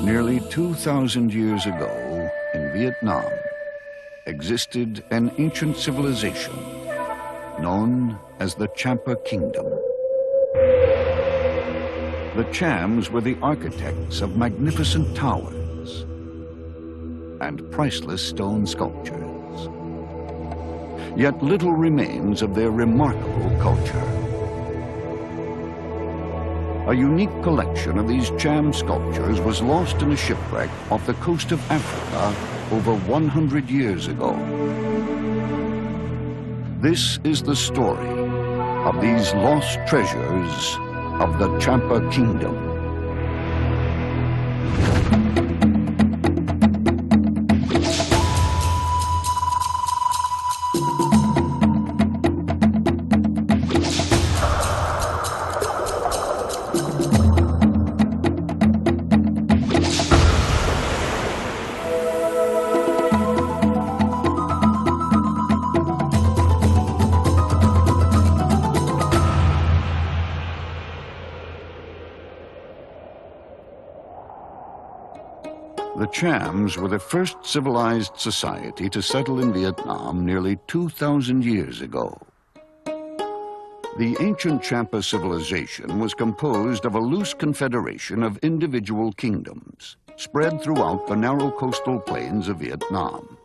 Nearly 2,000 years ago, in Vietnam, existed an ancient civilization known as the Champa Kingdom. The Chams were the architects of magnificent towers and priceless stone sculptures. Yet little remains of their remarkable culture. A unique collection of these Cham sculptures was lost in a shipwreck off the coast of Africa over 100 years ago. This is the story of these lost treasures of the Champa Kingdom. The Chams were the first civilized society to settle in Vietnam nearly 2,000 years ago. The ancient Champa civilization was composed of a loose confederation of individual kingdoms spread throughout the narrow coastal plains of Vietnam.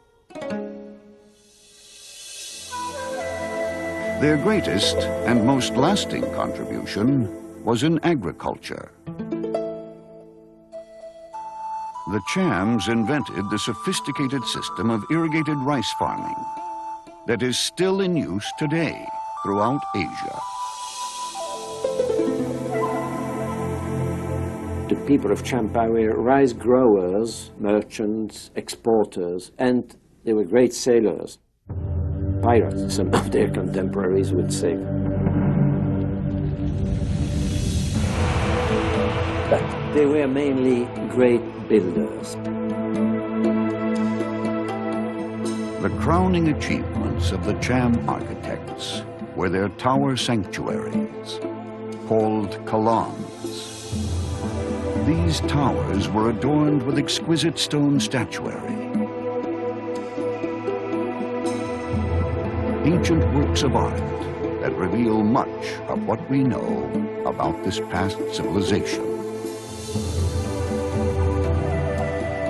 Their greatest and most lasting contribution was in agriculture. The Chams invented the sophisticated system of irrigated rice farming that is still in use today throughout Asia. The people of Champa were rice growers, merchants, exporters, and they were great sailors. Pirates, some of their contemporaries would say. But they were mainly great builders. The crowning achievements of the Cham architects were their tower sanctuaries, called kalans. These towers were adorned with exquisite stone statuary, ancient works of art that reveal much of what we know about this past civilization.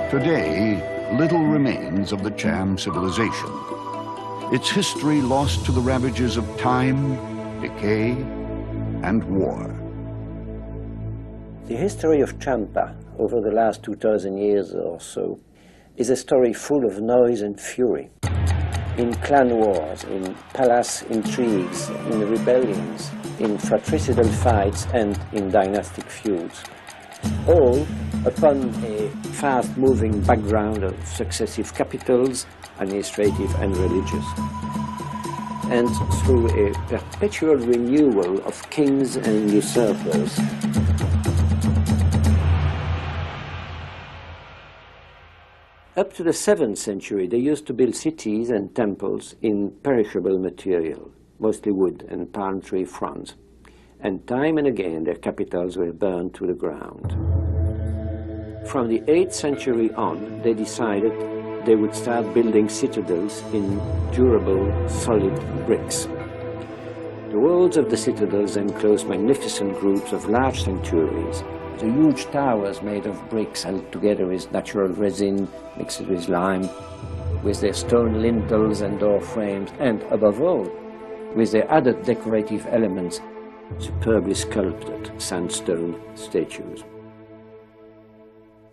Today, little remains of the Cham civilization, its history lost to the ravages of time, decay, and war. The history of Champa over the last 2,000 years or so is a story full of noise and fury. In clan wars, in palace intrigues, in rebellions, in fratricidal fights, and in dynastic feuds. All upon a fast-moving background of successive capitals, administrative and religious, and through a perpetual renewal of kings and usurpers. Up to the 7th century, they used to build cities and temples in perishable material, mostly wood and palm tree fronds. And time and again, their capitals were burned to the ground. From the 8th century on, they decided they would start building citadels in durable, solid bricks. The walls of the citadels enclosed magnificent groups of large sanctuaries. The huge towers made of bricks held together with natural resin mixed with lime, with their stone lintels and door frames, and above all, with their added decorative elements, superbly sculpted sandstone statues.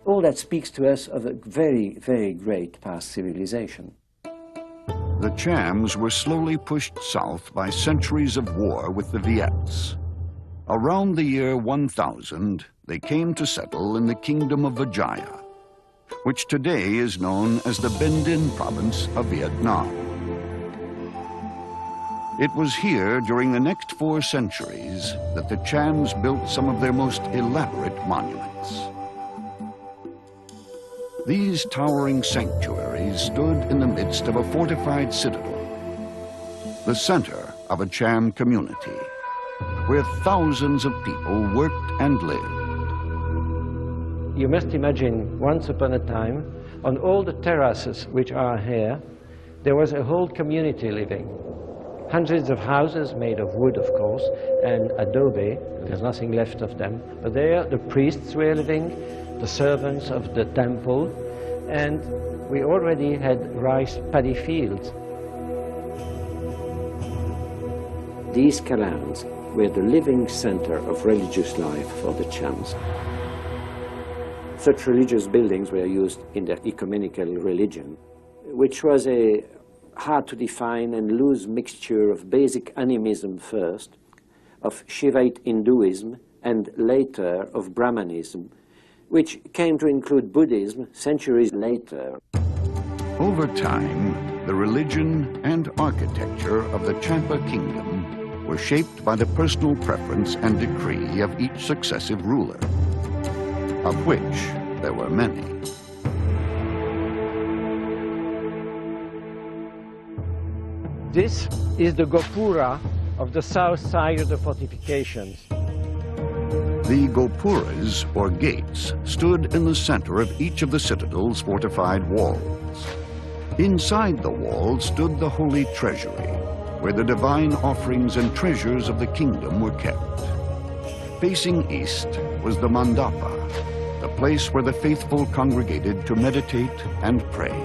All that speaks to us of a very, very great past civilization. The Chams were slowly pushed south by centuries of war with the Viets. Around the year 1000, they came to settle in the Kingdom of Vijaya, which today is known as the Binh Dinh province of Vietnam. It was here during the next 4 centuries that the Chams built some of their most elaborate monuments. These towering sanctuaries stood in the midst of a fortified citadel, the center of a Cham community, where thousands of people worked and lived. You must imagine, once upon a time, on all the terraces which are here, there was a whole community living. Hundreds of houses made of wood, of course, and adobe. There's nothing left of them. But there the priests were living, the servants of the temple, and we already had rice paddy fields. These Kalans were the living center of religious life for the Chams. Such religious buildings were used in their ecumenical religion, which was a hard to define and loose mixture of basic animism first, of Shivite Hinduism, and later of Brahmanism, which came to include Buddhism centuries later. Over time, the religion and architecture of the Champa kingdom were shaped by the personal preference and decree of each successive ruler, of which there were many. This is the Gopura of the south side of the fortifications. The Gopuras, or gates, stood in the center of each of the citadel's fortified walls. Inside the walls stood the holy treasury, where the divine offerings and treasures of the kingdom were kept. Facing east was the Mandapa, the place where the faithful congregated to meditate and pray.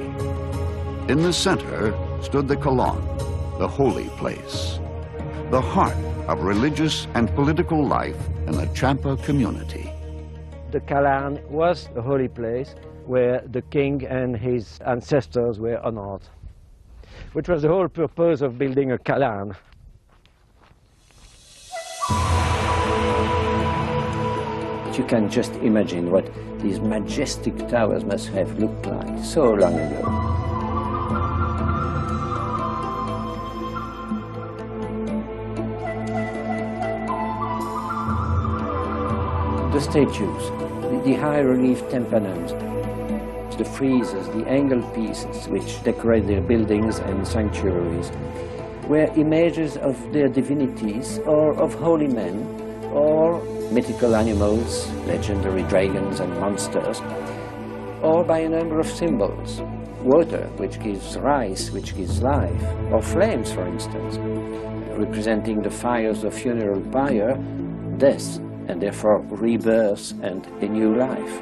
In the center stood the Kalan, the holy place, the heart of religious and political life in the Champa community. The Kalan was the holy place where the king and his ancestors were honored, which was the whole purpose of building a Kalan. You can just imagine what these majestic towers must have looked like so long ago. The statues, the high relief tympanums, the friezes, the angle pieces which decorate their buildings and sanctuaries were images of their divinities or of holy men or mythical animals, legendary dragons and monsters, or by a number of symbols. Water, which gives rice, which gives life, or flames, for instance, representing the fires of funeral pyre, death, and therefore rebirth and a new life.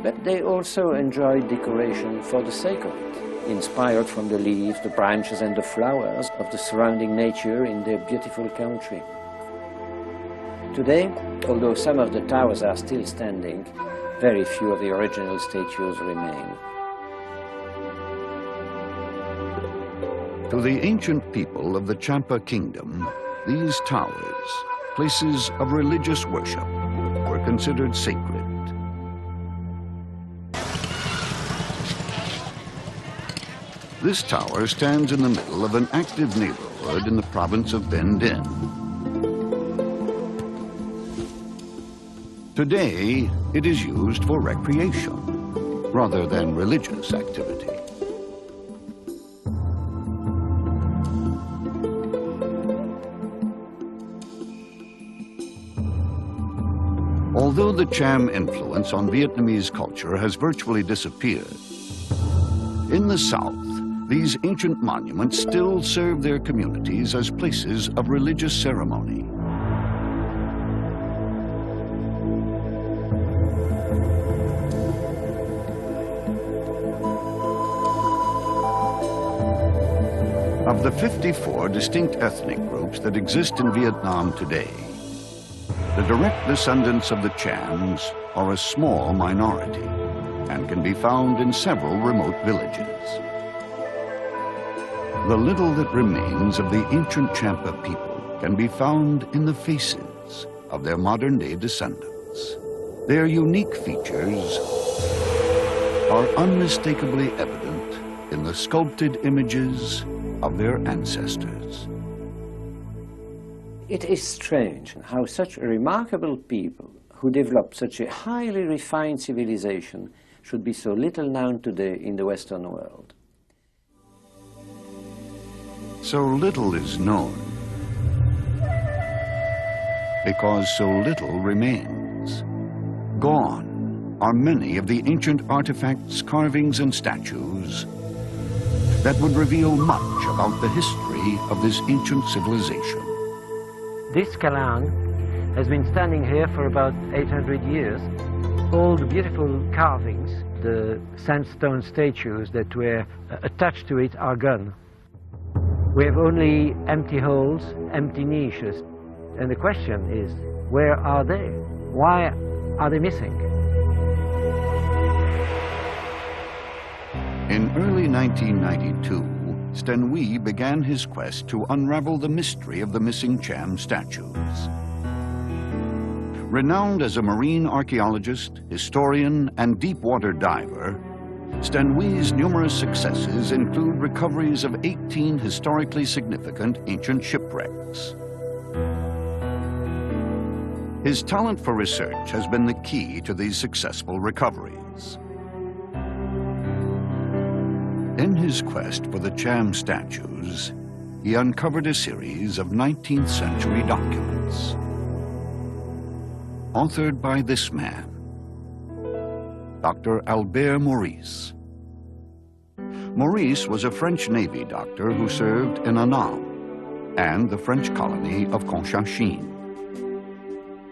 But they also enjoyed decoration for the sake of it, inspired from the leaves, the branches and the flowers of the surrounding nature in their beautiful country. Today, although some of the towers are still standing, very few of the original statues remain. To the ancient people of the Champa kingdom, these towers, places of religious worship, were considered sacred. This tower stands in the middle of an active neighborhood in the province of Ben Din. Today, it is used for recreation rather than religious activity. Although the Cham influence on Vietnamese culture has virtually disappeared, in the south, these ancient monuments still serve their communities as places of religious ceremony. Of the 54 distinct ethnic groups that exist in Vietnam today, the direct descendants of the Chams are a small minority and can be found in several remote villages. The little that remains of the ancient Champa people can be found in the faces of their modern-day descendants. Their unique features are unmistakably evident in the sculpted images of their ancestors. It is strange how such a remarkable people who developed such a highly refined civilization should be so little known today in the Western world. So little is known because so little remains. Gone are many of the ancient artifacts, carvings, and statues that would reveal much about the history of this ancient civilization. This Kalan has been standing here for about 800 years. All the beautiful carvings, the sandstone statues that were attached to it are gone. We have only empty holes, empty niches. And the question is, where are they? Why are they missing? In early 1992, Stenwi began his quest to unravel the mystery of the missing Cham statues. Renowned as a marine archaeologist, historian, and deep-water diver, Stenwi's numerous successes include recoveries of 18 historically significant ancient shipwrecks. His talent for research has been the key to these successful recoveries. In his quest for the Cham statues, he uncovered a series of 19th century documents, authored by this man, Dr. Albert Maurice. Maurice was a French Navy doctor who served in Annam and the French colony of Cochinchine.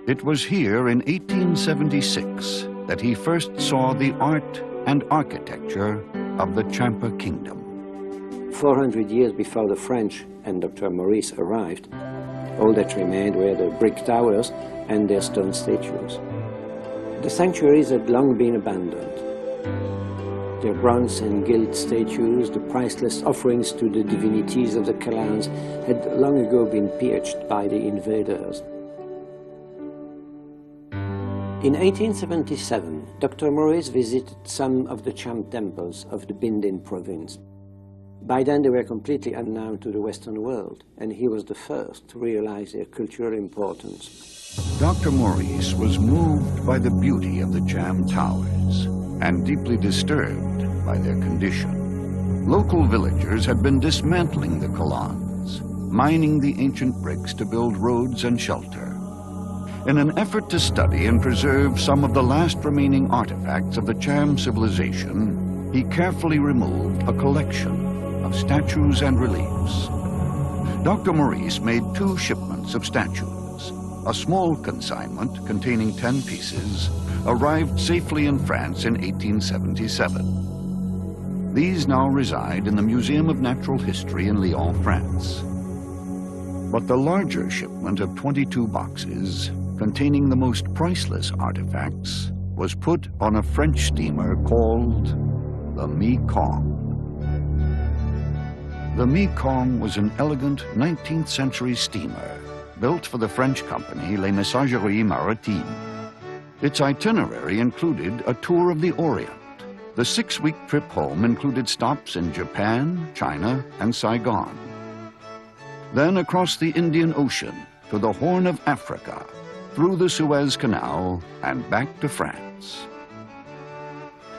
It was here in 1876 that he first saw the art and architecture of the Champa kingdom. 400 years before the French and Dr. Maurice arrived, all that remained were the brick towers and their stone statues. The sanctuaries had long been abandoned. Their bronze and gilt statues, the priceless offerings to the divinities of the Kalans, had long ago been pillaged by the invaders. In 1877, Dr. Maurice visited some of the Cham temples of the Bindin province. By then they were completely unknown to the Western world, and he was the first to realize their cultural importance. Dr. Maurice was moved by the beauty of the Cham towers and deeply disturbed by their condition. Local villagers had been dismantling the Kalans, mining the ancient bricks to build roads and shelter. In an effort to study and preserve some of the last remaining artifacts of the Cham civilization, he carefully removed a collection of statues and reliefs. Dr. Maurice made 2 shipments of statues. A small consignment containing 10 pieces arrived safely in France in 1877. These now reside in the Museum of Natural History in Lyon, France. But the larger shipment of 22 boxes, containing the most priceless artifacts, was put on a French steamer called the Mekong. The Mekong was an elegant 19th century steamer built for the French company Les Messageries Maritimes. Its itinerary included a tour of the Orient. The 6-week trip home included stops in Japan, China, and Saigon. Then across the Indian Ocean to the Horn of Africa, through the Suez Canal, and back to France.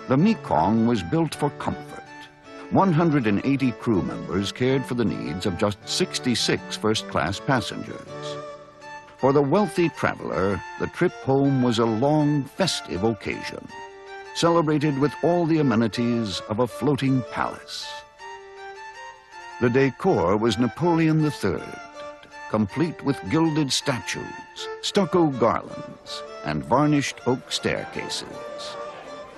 The Mekong was built for comfort. 180 crew members cared for the needs of just 66 first-class passengers. For the wealthy traveler, the trip home was a long, festive occasion, celebrated with all the amenities of a floating palace. The decor was Napoleon III, complete with gilded statues, stucco garlands, and varnished oak staircases.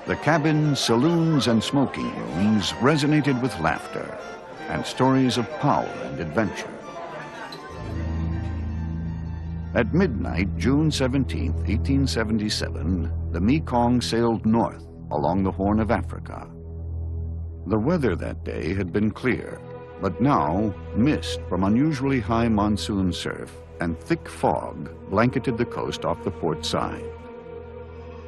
The cabins, saloons, and smoking rooms resonated with laughter and stories of power and adventure. At midnight, June 17, 1877, the Mekong sailed north along the Horn of Africa. The weather that day had been clear, but now mist from unusually high monsoon surf and thick fog blanketed the coast off the port side.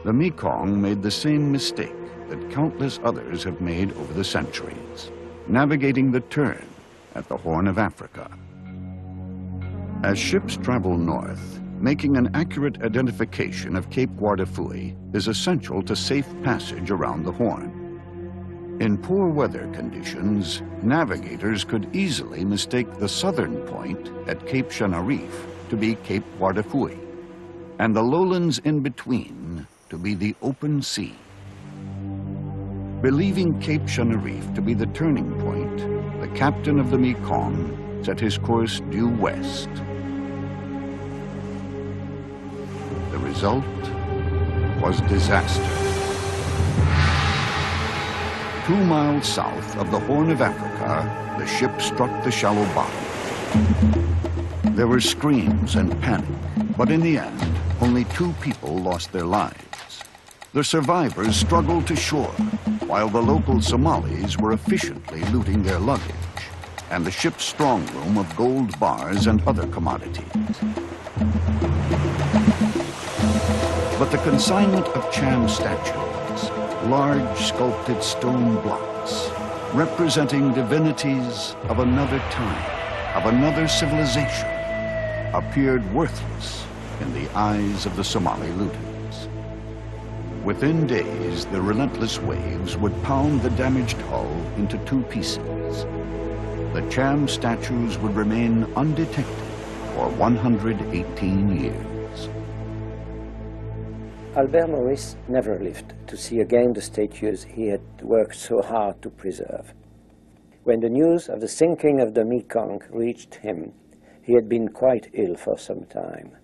The Mekong made the same mistake that countless others have made over the centuries, navigating the turn at the Horn of Africa. As ships travel north, making an accurate identification of Cape Guardfui is essential to safe passage around the Horn. In poor weather conditions, navigators could easily mistake the southern point at Cape Chenarif to be Cape Guardfui, and the lowlands in between to be the open sea. Believing Cape Chenerife to be the turning point, the captain of the Mekong set his course due west. The result was disaster. 2 miles south of the Horn of Africa, the ship struck the shallow bottom. There were screams and panic, but in the end, only 2 people lost their lives. The survivors struggled to shore, while the local Somalis were efficiently looting their luggage and the ship's strong room of gold bars and other commodities. But the consignment of Cham statues, large sculpted stone blocks, representing divinities of another time, of another civilization, appeared worthless in the eyes of the Somali looters. Within days, the relentless waves would pound the damaged hull into 2 pieces. The Cham statues would remain undetected for 118 years. Albert Maurice never lived to see again the statues he had worked so hard to preserve. When the news of the sinking of the Mekong reached him, he had been quite ill for some time.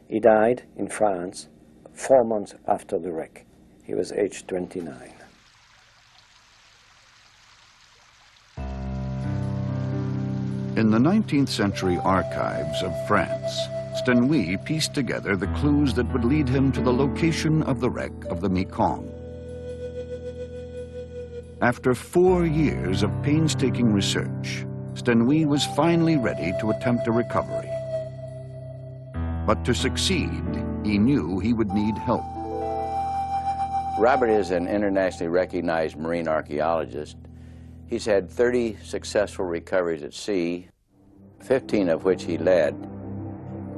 He died in France 4 months after the wreck. He was aged 29. In the 19th century archives of France, Stenui pieced together the clues that would lead him to the location of the wreck of the Mekong. After 4 years of painstaking research, Stenui was finally ready to attempt a recovery. But to succeed, he knew he would need help. Robert is an internationally recognized marine archaeologist. He's had 30 successful recoveries at sea, 15 of which he led.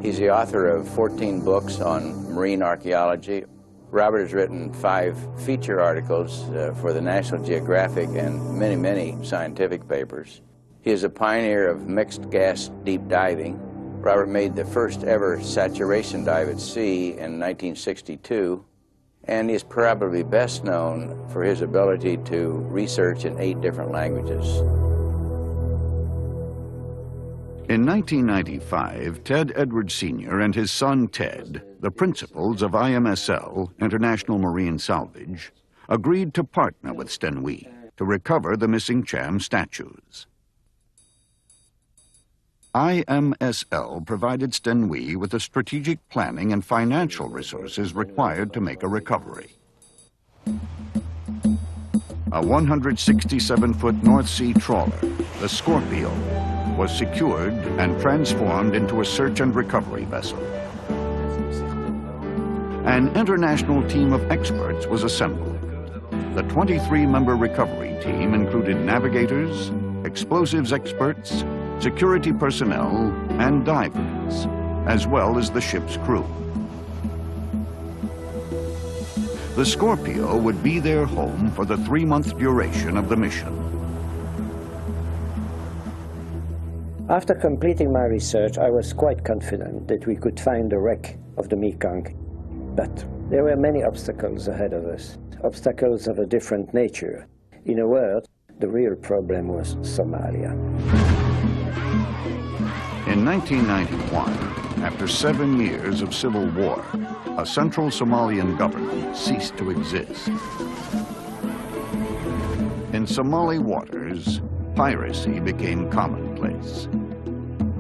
He's the author of 14 books on marine archaeology. Robert has written 5 feature articles for the National Geographic and many, many scientific papers. He is a pioneer of mixed gas deep diving. Robert made the first ever saturation dive at sea in 1962, and he is probably best known for his ability to research in 8 different languages. In 1995, Ted Edwards Sr. and his son Ted, the principals of IMSL, International Marine Salvage, agreed to partner with Stenui to recover the missing Cham statues. IMSL provided Stenui with the strategic planning and financial resources required to make a recovery. A 167-foot North Sea trawler, the Scorpio, was secured and transformed into a search and recovery vessel. An international team of experts was assembled. The 23-member recovery team included navigators, explosives experts, security personnel, and divers, as well as the ship's crew. The Scorpio would be their home for the 3-month duration of the mission. After completing my research, I was quite confident that we could find the wreck of the Mekong. But there were many obstacles ahead of us, obstacles of a different nature. In a word, the real problem was Somalia. In 1991, after 7 years of civil war, a central Somalian government ceased to exist. In Somali waters, piracy became commonplace.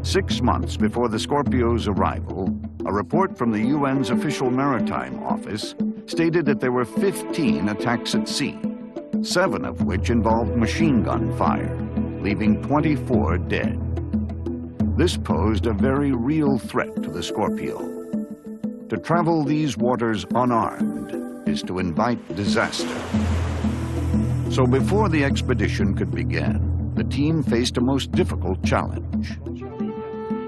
6 months before the Scorpio's arrival, a report from the UN's official maritime office stated that there were 15 attacks at sea, 7 of which involved machine gun fire, leaving 24 dead. This posed a very real threat to the Scorpio. To travel these waters unarmed is to invite disaster. So before the expedition could begin, the team faced a most difficult challenge.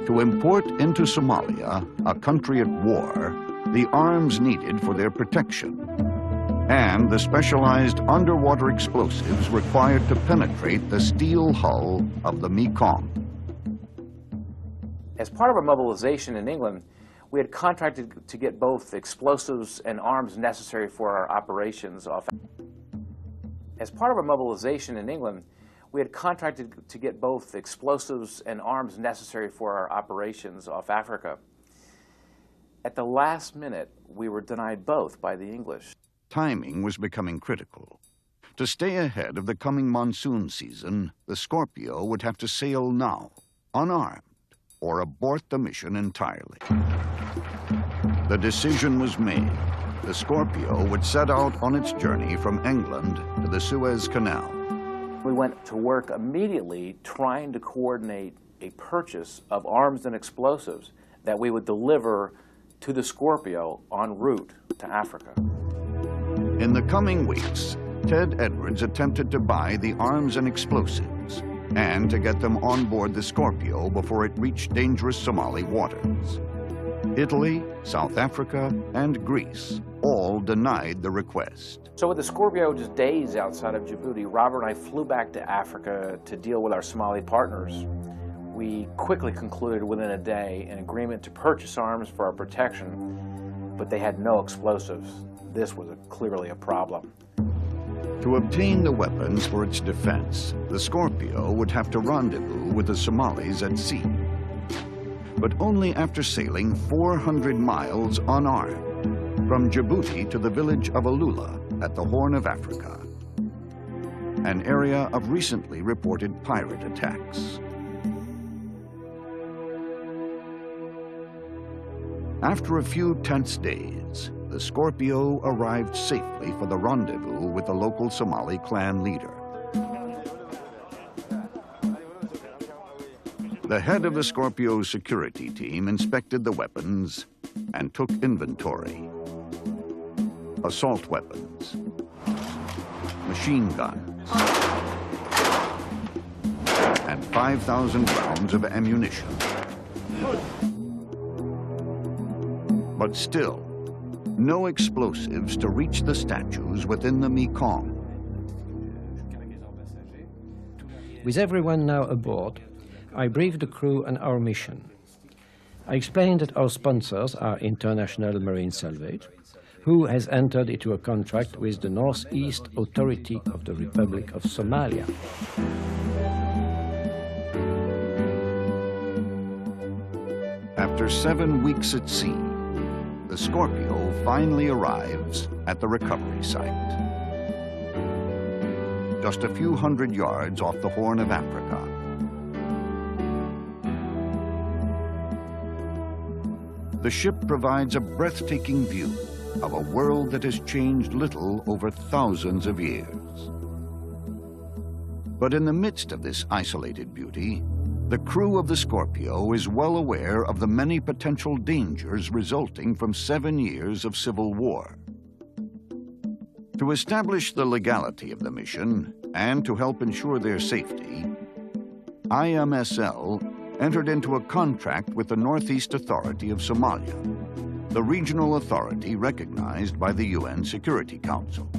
To import into Somalia, a country at war, the arms needed for their protection, and the specialized underwater explosives required to penetrate the steel hull of the Mekong. As part of our mobilization in England, We had contracted to get both explosives and arms necessary for our operations off. As part of our mobilization in England, we had contracted to get both explosives and arms necessary for our operations off Africa. At the last minute, we were denied both by the English. Timing was becoming critical. To stay ahead of the coming monsoon season, the Scorpio would have to sail now, unarmed, or abort the mission entirely. The decision was made. The Scorpio would set out on its journey from England to the Suez Canal. We went to work immediately trying to coordinate a purchase of arms and explosives that we would deliver to the Scorpio en route to Africa. In the coming weeks, Ted Edwards attempted to buy the arms and explosives and to get them on board the Scorpio before it reached dangerous Somali waters. Italy, South Africa, and Greece all denied the request. So with the Scorpio just days outside of Djibouti, Robert and I flew back to Africa to deal with our Somali partners. We quickly concluded within a day an agreement to purchase arms for our protection, but they had no explosives. This was clearly a problem. To obtain the weapons for its defense, the Scorpio would have to rendezvous with the Somalis at sea. But only after sailing 400 miles unarmed, from Djibouti to the village of Alula at the Horn of Africa, an area of recently reported pirate attacks. After a few tense days, the Scorpio arrived safely for the rendezvous with the local Somali clan leader. The head of the Scorpio's security team inspected the weapons and took inventory. Assault weapons, machine guns, and 5,000 rounds of ammunition. But still, no explosives to reach the statues within the Mekong. With everyone now aboard, I briefed the crew on our mission. I explained that our sponsors are International Marine Salvage, who has entered into a contract with the Northeast Authority of the Republic of Somalia. After 7 weeks at sea, the Scorpio finally arrives at the recovery site. Just a few hundred yards off the Horn of Africa. The ship provides a breathtaking view of a world that has changed little over thousands of years. But in the midst of this isolated beauty, the crew of the Scorpio is well aware of the many potential dangers resulting from 7 years of civil war. To establish the legality of the mission and to help ensure their safety, IMSL entered into a contract with the Northeast Authority of Somalia, the regional authority recognized by the UN Security Council.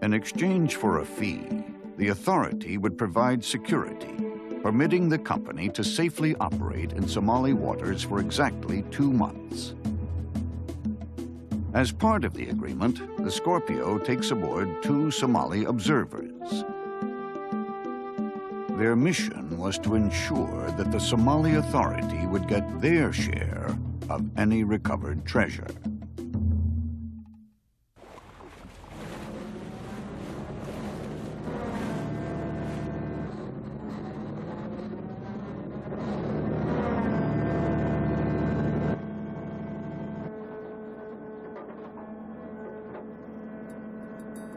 In exchange for a fee, the authority would provide security, permitting the company to safely operate in Somali waters for exactly 2 months. As part of the agreement, the Scorpio takes aboard 2 Somali observers. Their mission was to ensure that the Somali Authority would get their share of any recovered treasure.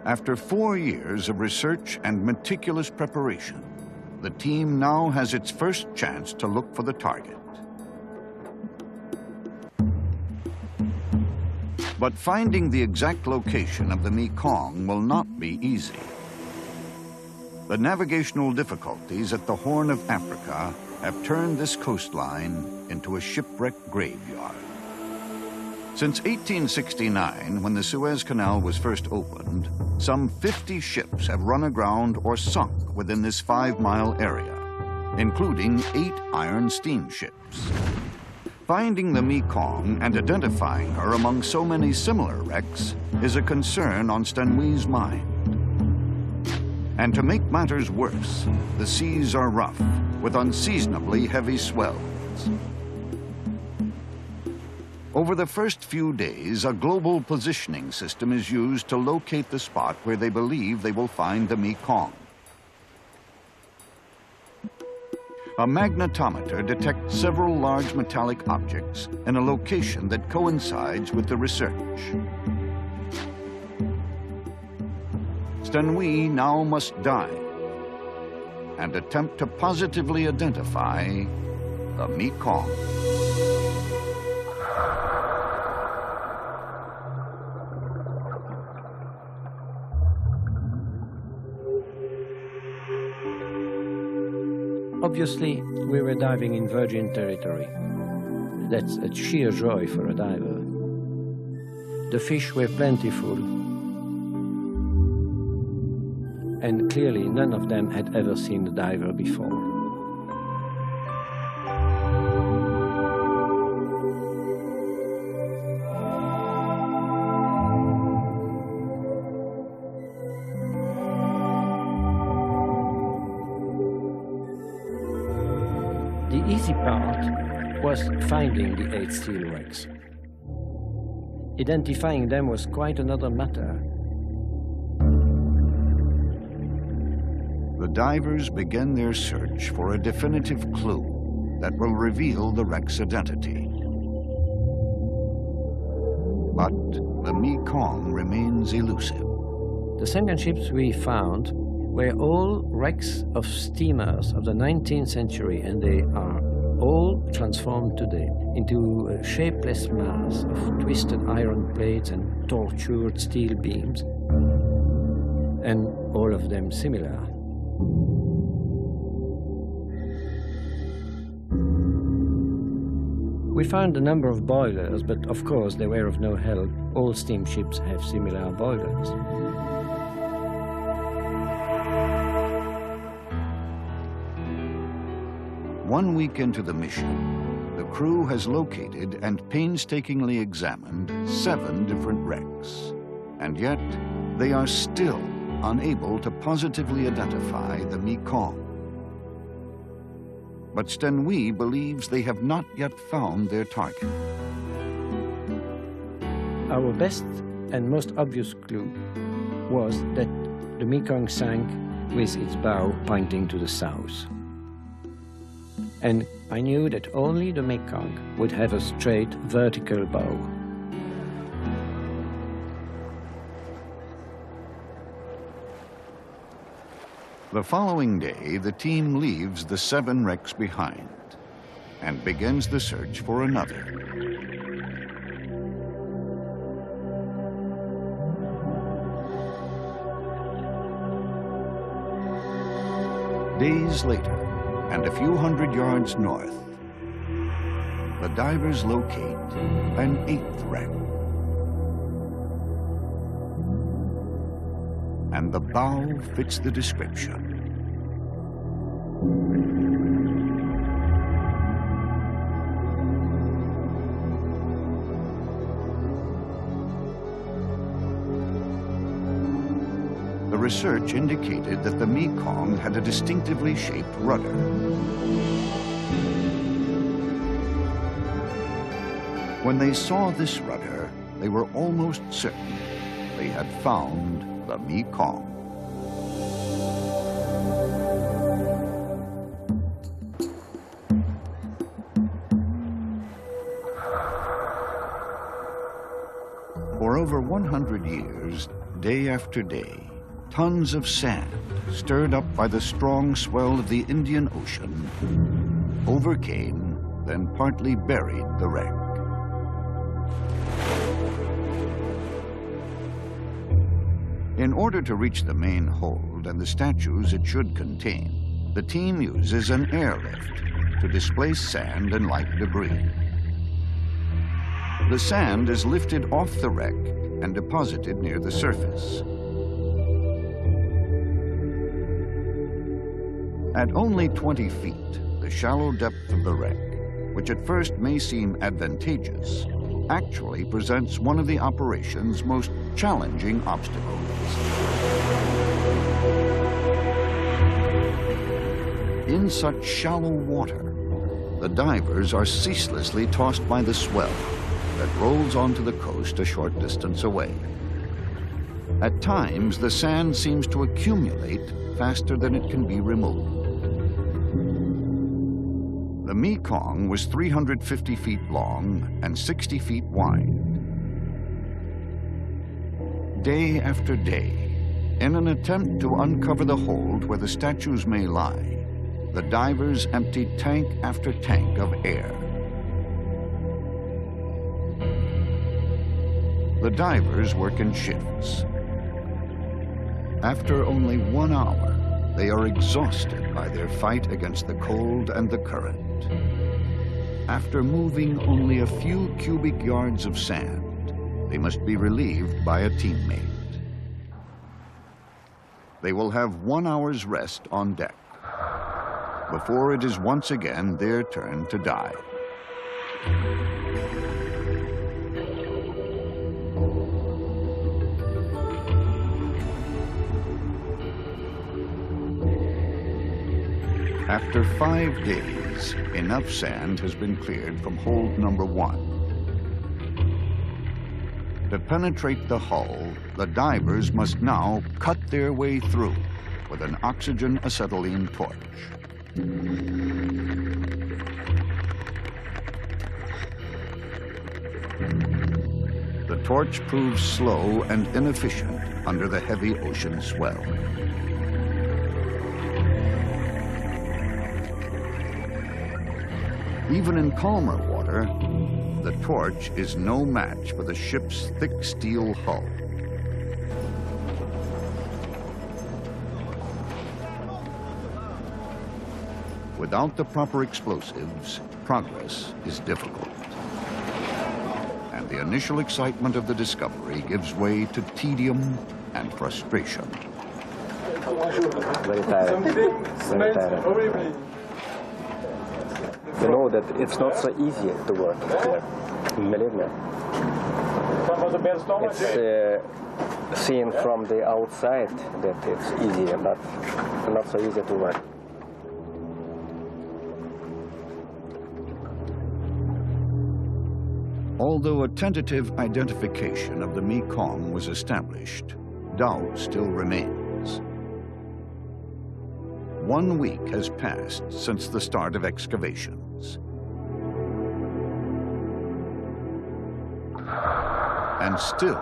After 4 years of research and meticulous preparation, the team now has its first chance to look for the target. But finding the exact location of the Mekong will not be easy. The navigational difficulties at the Horn of Africa have turned this coastline into a shipwreck graveyard. Since 1869, when the Suez Canal was first opened, some 50 ships have run aground or sunk within this 5-mile area, including 8 iron steamships. Finding the Mekong and identifying her among so many similar wrecks is a concern on Stenhui's mind. And to make matters worse, the seas are rough, with unseasonably heavy swells. Over the first few days, a global positioning system is used to locate the spot where they believe they will find the Mekong. A magnetometer detects several large metallic objects in a location that coincides with the research. Stenhui now must dive and attempt to positively identify the Mekong. Obviously, we were diving in virgin territory. That's a sheer joy for a diver. The fish were plentiful, and clearly none of them had ever seen a diver before. The easy part was finding the 8 steel wrecks. Identifying them was quite another matter. The divers begin their search for a definitive clue that will reveal the wreck's identity. But the Mekong remains elusive. The sunken ships we found were all wrecks of steamers of the 19th century, and they are all transformed today into a shapeless mass of twisted iron plates and tortured steel beams, and all of them similar. We found a number of boilers, but of course they were of no help. All steamships have similar boilers. One week into the mission, the crew has located and painstakingly examined 7 different wrecks. And yet, they are still unable to positively identify the Mekong. But Stenhui believes they have not yet found their target. Our best and most obvious clue was that the Mekong sank with its bow pointing to the south. And I knew that only the Mekong would have a straight vertical bow. The following day, the team leaves the 7 wrecks behind and begins the search for another. Days later, and a few hundred yards north, the divers locate an 8th wreck. And the bow fits the description. The research indicated that the Mekong had a distinctively shaped rudder. When they saw this rudder, they were almost certain they had found the Mekong. For over 100 years, day after day, tons of sand, stirred up by the strong swell of the Indian Ocean, overcame, then partly buried the wreck. In order to reach the main hold and the statues it should contain, the team uses an airlift to displace sand and light debris. The sand is lifted off the wreck and deposited near the surface. At only 20 feet, the shallow depth of the wreck, which at first may seem advantageous, actually presents one of the operation's most challenging obstacles. In such shallow water, the divers are ceaselessly tossed by the swell that rolls onto the coast a short distance away. At times, the sand seems to accumulate faster than it can be removed. The Mekong was 350 feet long and 60 feet wide. Day after day, in an attempt to uncover the hold where the statues may lie, the divers emptied tank after tank of air. The divers work in shifts. After only 1 hour, they are exhausted by their fight against the cold and the current. After moving only a few cubic yards of sand, they must be relieved by a teammate. They will have 1 hour's rest on deck before it is once again their turn to dive. After 5 days, enough sand has been cleared from hold number 1. To penetrate the hull, the divers must now cut their way through with an oxygen acetylene torch. The torch proves slow and inefficient under the heavy ocean swell. Even in calmer water, the torch is no match for the ship's thick steel hull. Without the proper explosives, progress is difficult. And the initial excitement of the discovery gives way to tedium and frustration. Very tired. Very tired. You know that it's not so easy to work here, believe me. It's seen from the outside that it's easy, but not so easy to work. Although a tentative identification of the Mekong was established, doubt still remains. 1 week has passed since the start of excavations. And still,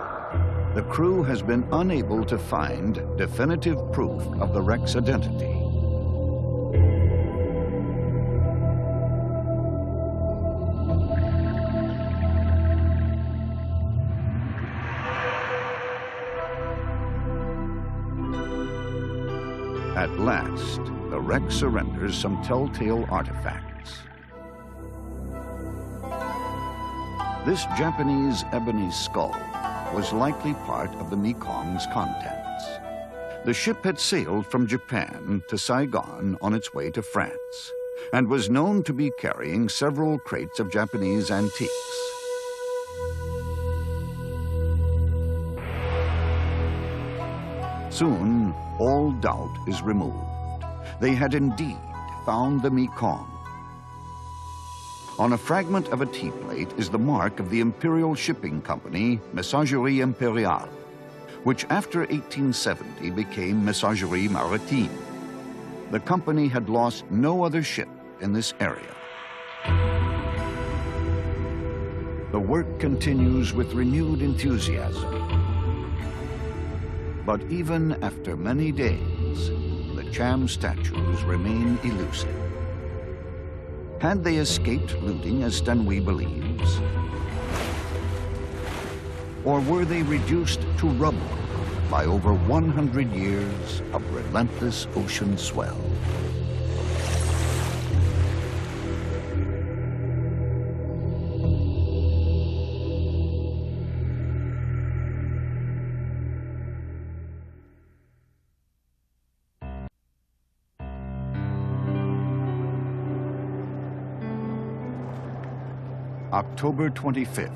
the crew has been unable to find definitive proof of the wreck's identity. At last, the wreck surrenders some telltale artifacts. This Japanese ebony skull was likely part of the Mekong's contents. The ship had sailed from Japan to Saigon on its way to France and was known to be carrying several crates of Japanese antiques. Soon, all doubt is removed. They had indeed found the Mekong. On a fragment of a T-plate is the mark of the Imperial Shipping Company, Messagerie Impériale, which after 1870 became Messagerie Maritime. The company had lost no other ship in this area. The work continues with renewed enthusiasm. But even after many days, the Cham statues remain elusive. Had they escaped looting, as Stanley believes? Or were they reduced to rubble by over 100 years of relentless ocean swell? October 25th,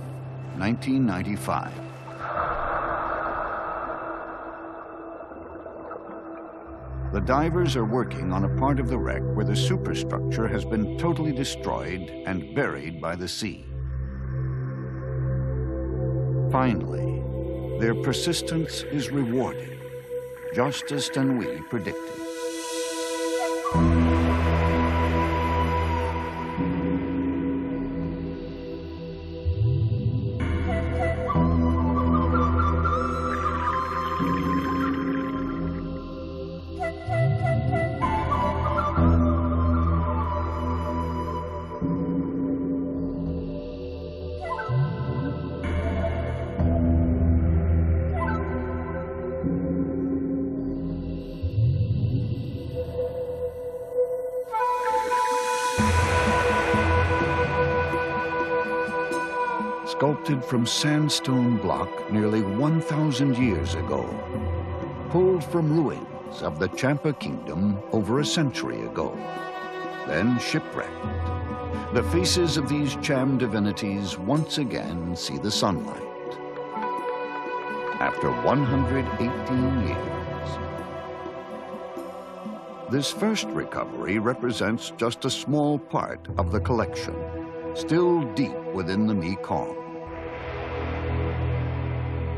1995. The divers are working on a part of the wreck where the superstructure has been totally destroyed and buried by the sea. Finally, their persistence is rewarded, just as Stanwi predicted. Sculpted from sandstone block nearly 1,000 years ago, pulled from ruins of the Champa kingdom over a century ago, then shipwrecked. The faces of these Cham divinities once again see the sunlight. After 118 years. This first recovery represents just a small part of the collection, still deep within the Mekong.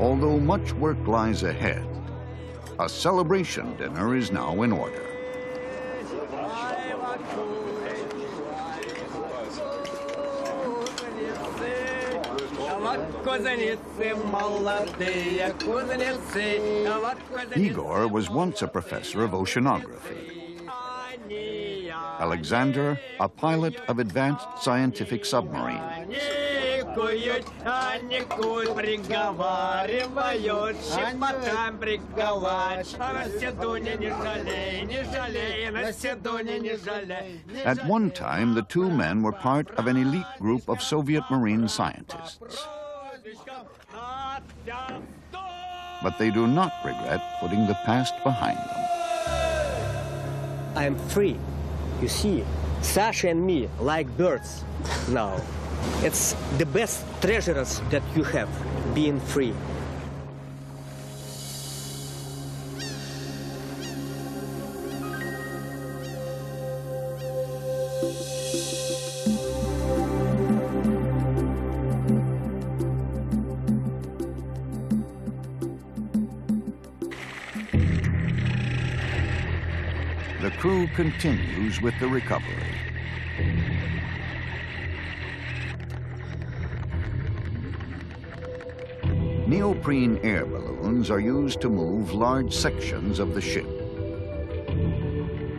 Although much work lies ahead, a celebration dinner is now in order. Igor was once a professor of oceanography. Alexander, a pilot of advanced scientific submarines. At one time, the two men were part of an elite group of Soviet marine scientists. But they do not regret putting the past behind them. I'm free. You see, Sasha and me like birds now. It's the best treasures that you have, being free. The crew continues with the recovery. Neoprene air balloons are used to move large sections of the ship.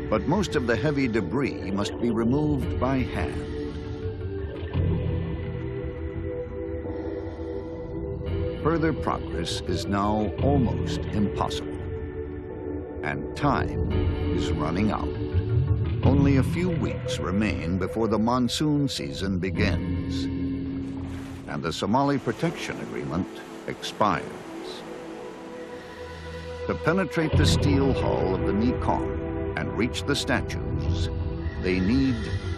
But most of the heavy debris must be removed by hand. Further progress is now almost impossible. And time is running out. Only a few weeks remain before the monsoon season begins. And the Somali Protection Agreement expires. To penetrate the steel hull of the Mekong and reach the statues, they need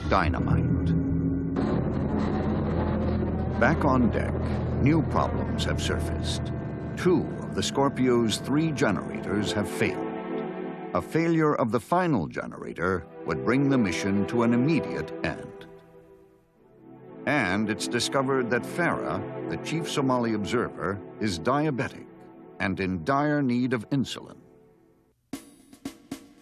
dynamite. Back on deck, new problems have surfaced. 2 of the Scorpio's 3 generators have failed. A failure of the final generator would bring the mission to an immediate end. And it's discovered that Farah, the chief Somali observer, is diabetic and in dire need of insulin.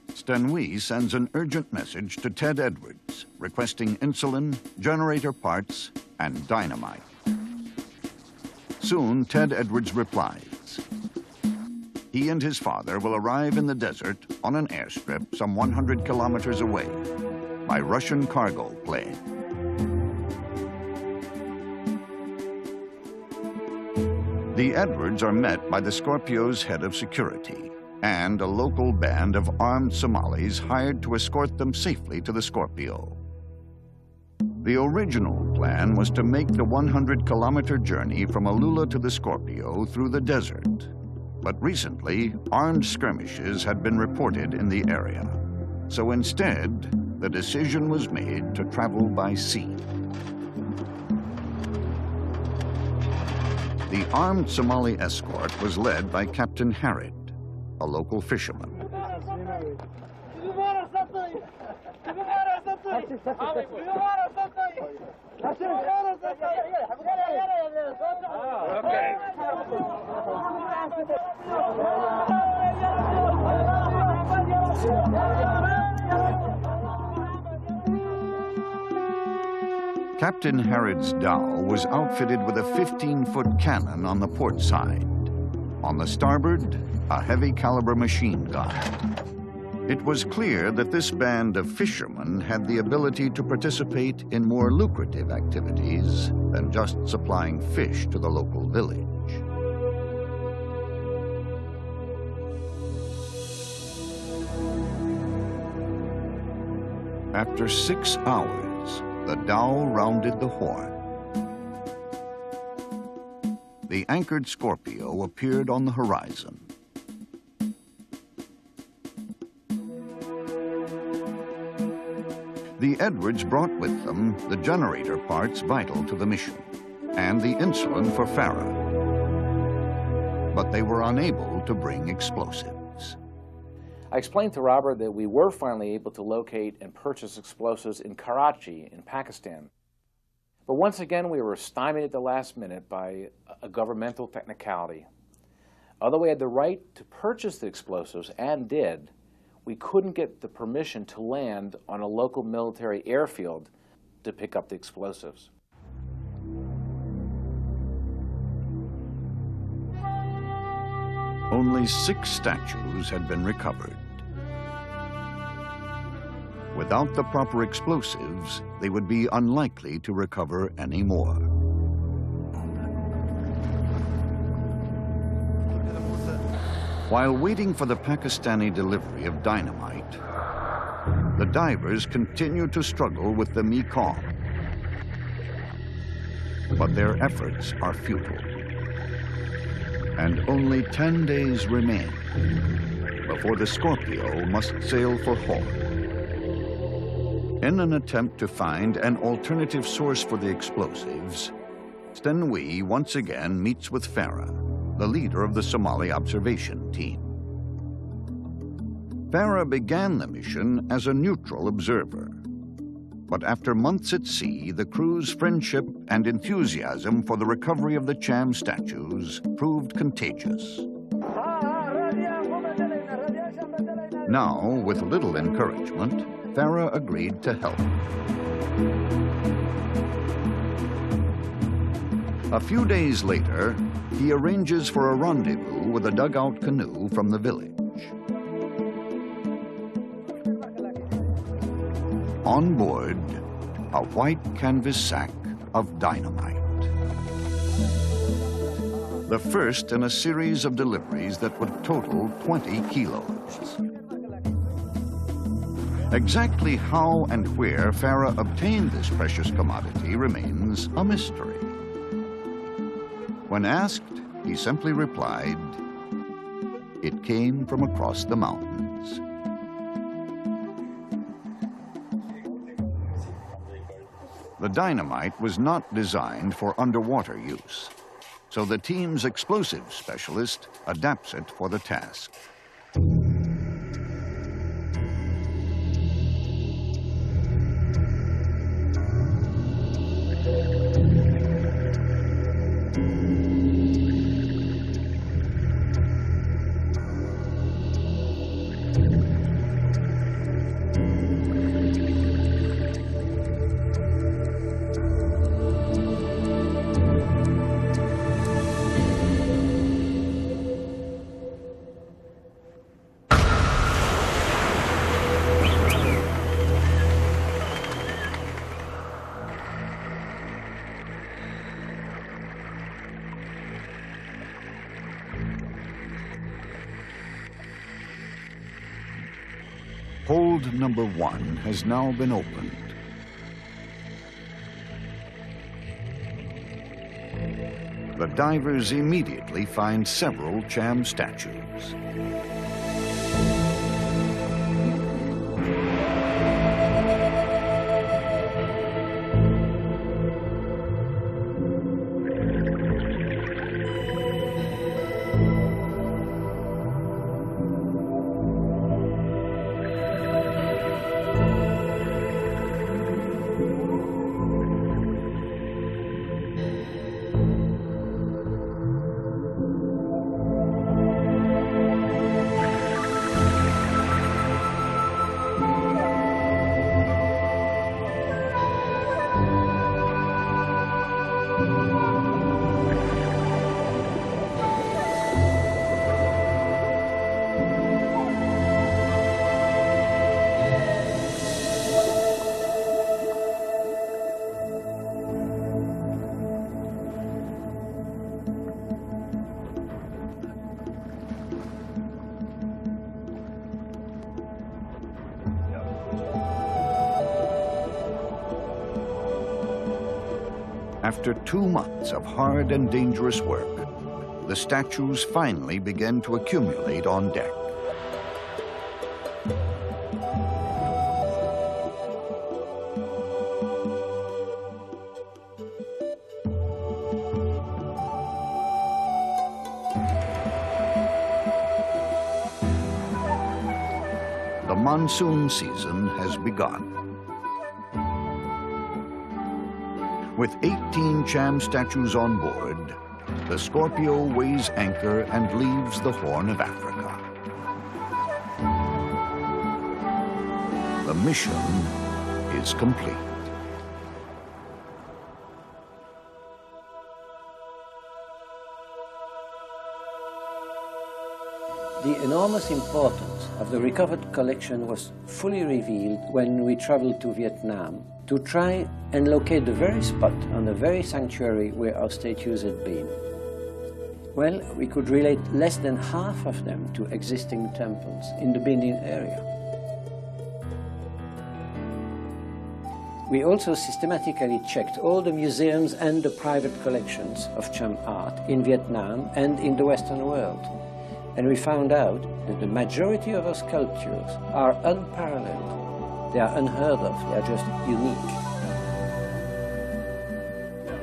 Stanwi sends an urgent message to Ted Edwards, requesting insulin, generator parts, and dynamite. Soon, Ted Edwards replies. He and his father will arrive in the desert on an airstrip some 100 kilometers away by Russian cargo plane. The Edwards are met by the Scorpio's head of security and a local band of armed Somalis hired to escort them safely to the Scorpio. The original plan was to make the 100-kilometer journey from Alula to the Scorpio through the desert. But recently, armed skirmishes had been reported in the area. So instead, the decision was made to travel by sea. The armed Somali escort was led by Captain Harrod, a local fisherman. Captain Harrod's dhow was outfitted with a 15-foot cannon on the port side. On the starboard, a heavy caliber machine gun. It was clear that this band of fishermen had the ability to participate in more lucrative activities than just supplying fish to the local village. After 6 hours, the dhow rounded the Horn. The anchored Scorpio appeared on the horizon. The Edwards brought with them the generator parts vital to the mission and the insulin for Farah. But they were unable to bring explosives. I explained to Robert that we were finally able to locate and purchase explosives in Karachi, in Pakistan. But once again, we were stymied at the last minute by a governmental technicality. Although we had the right to purchase the explosives, and did, we couldn't get the permission to land on a local military airfield to pick up the explosives. Only 6 statues had been recovered. Without the proper explosives, they would be unlikely to recover any more. While waiting for the Pakistani delivery of dynamite, the divers continued to struggle with the Mekong. But their efforts are futile. And only 10 days remain before the Scorpio must sail for Horn. In an attempt to find an alternative source for the explosives, Stenwi once again meets with Farah, the leader of the Somali observation team. Farah began the mission as a neutral observer. But after months at sea, the crew's friendship and enthusiasm for the recovery of the Cham statues proved contagious. Now, with little encouragement, Farah agreed to help. A few days later, he arranges for a rendezvous with a dugout canoe from the village. On board, a white canvas sack of dynamite. The first in a series of deliveries that would total 20 kilos. Exactly how and where Farah obtained this precious commodity remains a mystery. When asked, he simply replied, "It came from across the mountains." The dynamite was not designed for underwater use, so the team's explosive specialist adapts it for the task. Hold number 1 has now been opened. The divers immediately find several Cham statues. After 2 months of hard and dangerous work, the statues finally began to accumulate on deck. The monsoon season has begun. With 18 Cham statues on board, the Scorpio weighs anchor and leaves the Horn of Africa. The mission is complete. The enormous importance of the recovered collection was fully revealed when we traveled to Vietnam to try and locate the very spot on the very sanctuary where our statues had been. Well, we could relate less than half of them to existing temples in the Benin area. We also systematically checked all the museums and the private collections of Cham art in Vietnam and in the Western world. And we found out that the majority of our sculptures are unparalleled. They are unheard of, they are just unique.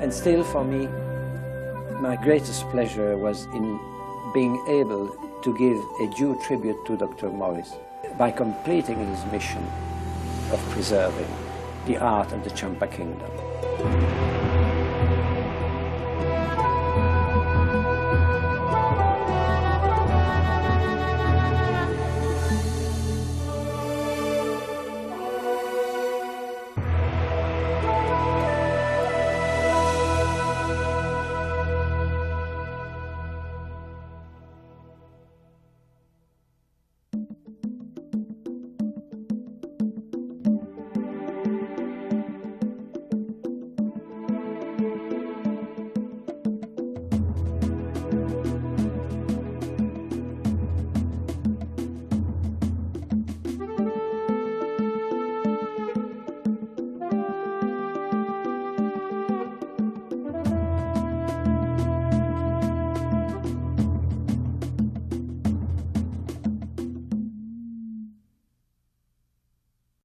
And still for me, my greatest pleasure was in being able to give a due tribute to Dr. Morris by completing his mission of preserving the art of the Champa Kingdom.